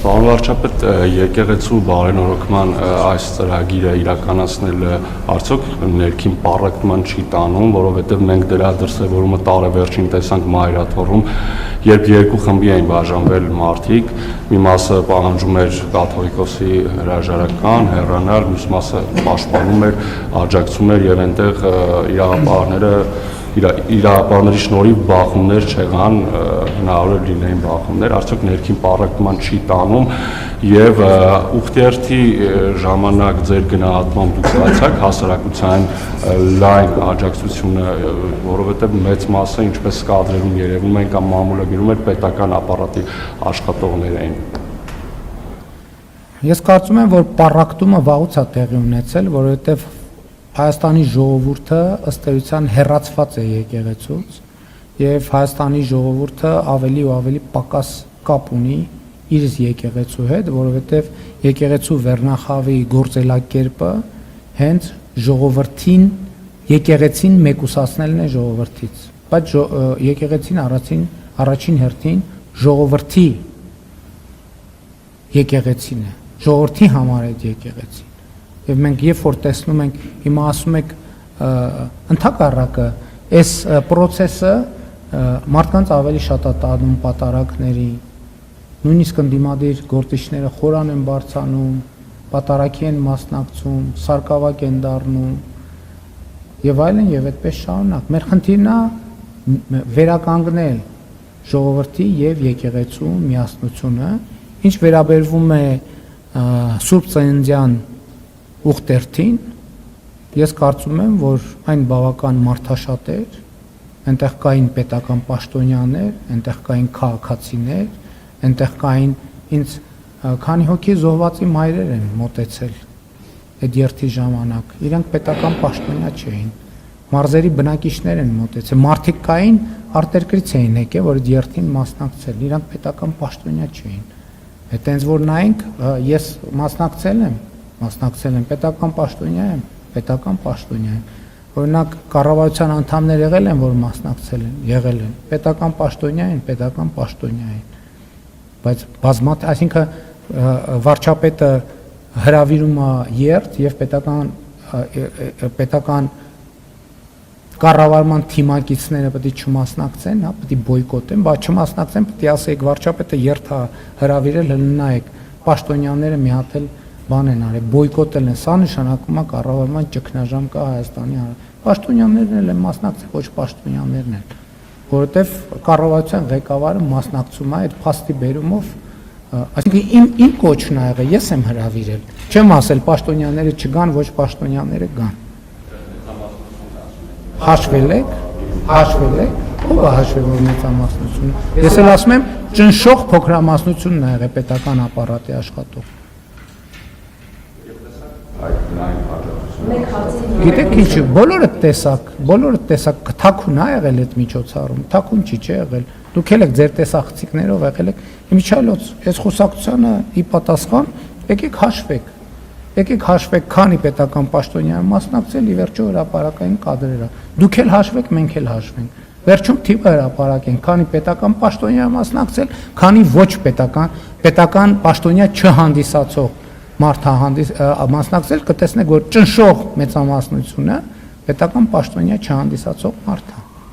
Պարոն վարչապետ, եկեղեցու բարենորոգման այս ծրագիրը իրականացնել արդյոք ներքին պառակտման չի տանում, որովհետև մենք դրա դրսևորումը տարեվերջին տեսանք Մայրաթոռում, երբ երկու խմբի էին բաժանվել մարդիկ, մի մասը պահանջում էր կաթողիկոսի հրաժարական, հեռանալ, մյուս մասը պաշտպանում էր, աջակցում էր եւ այնտեղ իրավապահների շնորհիվ բախումներ չեղան, հնարավոր է լինեին բախումներ, արդյոք ներքին պառակտման չի տանում եւ ուխտերթի ժամանակ ձեր գնահատմամբ դուք ստացաք հասարակության լայն աջակցությունը, որովհետեւ մեծ մասը ինչպես կադրերում երևում են կամ մամուլը գրում էր պետական ապարատի աշխատողներ էին։ Ես կարծում եմ, որ պառակտումը վաղուց է տեղի ունեցել, որովհետեւ Հայաստանի ժողովուրդը ըստ էության հեռացված է եկեղեցուց եւ Հայաստանի ժողովուրդը ավելի ու ավելի պակաս կապ ունի իր եկեղեցու հետ, որովհետեւ եկեղեցու վերնախավի գործելակերպը հենց ժողովրդին եկեղեցին մեկուսացնելն է ժողովրդից, բայց եկեղեցին առաջին հերթին ժողովրդի եկեղեցին է, ժողովրդի համար է եկեղեցին։ Եվ մենք երբ որ տեսնում ենք, հիմա ասում եք ընդհակառակը, այս process-ը մարդկանց ավելի շատ է տանում պատարակների, նույնիսկ ընդդիմադիր գործիչները խորան են բարձանում, պատարակի են մասնակցում, սարկավակ են դառնում եւ այլն եւ այդպես շարունակ։ Մեր խնդիրն է վերականգնել ժողովրդի եւ եկեղեցու միասնությունը, ինչ վերաբերվում է Սուրբ Ծննդյան ուխտերթին, ես կարծում եմ, որ այն բավական մարդաշատ էր, այնտեղ կային պետական պաշտոնյաներ, այնտեղ կային քաղաքացիներ, այնտեղ կային ինձ քանի հոգի զոհվածի մայրեր են մոտեցել այդ երթի ժամանակ, իրանք պետական պաշտոնյա չէին, մարզերի բնակիչներ են մոտեցել, մարդիկ կային արտերկրից էին եկել, որ այդ երթին մասնակցել, իրանք պետական պաշտոնյա չէին, այդտենց որ նայենք, ես մասնակցել եմ, պետական պաշտոնյա եմ, օրինակ կառավարության անդամներ եղել են, որ մասնակցել են, եղել են, պետական պաշտոնյա են, բայց բազմաթիվ, այսինքն վարչապետը հրավիրում է երթ եւ պետական կառավարման թիմակիցները պետք է չմասնակցեն, պետք է բոյկոտեն, բայց չմասնակցեն, պետք է ասեք վարչապետը երթ է հրավիրել, նայեք, պաշտոնյաները մի հատ էլ բան են արել, բոյկոտել են, սա նշանակում է կառավարման ճգնաժամ կա Հայաստանի հանրապետությունում։ Պաշտոնյաներն են մասնակցել, ոչ պաշտոնյաներն են, որովհետև կառավարության ղեկավարը մասնակցում է այդ փաստի բերումով, այսինքն իմ կոչն ա եղել, ես եմ հրավիրել, չեմ ասել պաշտոնյաները չգան, ոչ պաշտոնյաները գան։ Հաշվել եք, ով է հաշվել որ մեծամասնությունը։ Ես էլ ասում եմ, ճնշող փոքրամասնությունն ա եղել պետական ապարատի աշխատող։ Գիտեք ինչ, բոլորը տեսակ, թաքուն ա եղել այդ միջոցառում, թաքուն չի եղել, դուք էլ եք ձեր տեսախցիկներով եղել եք, իմիջիայլոց, այս խոսակցությանը ի պատասխան, եկեք հաշվեք, քանի պետական պաշտոնյա մասնակցել, ի վերջո հրապարակային կադրերը, դուք էլ հաշվեք, մենք էլ հաշվենք, վերջում թիվը հրապարակենք, քանի պետական պաշտոնյա մասնակցել, քանի ոչ պետական պաշտոնյա չհանդիսացող մարդ մասնակցել, կտեսնեք, որ ճնշող մեծամասնությունը պետական պաշտոնյա չհանդիսացող մարդ է։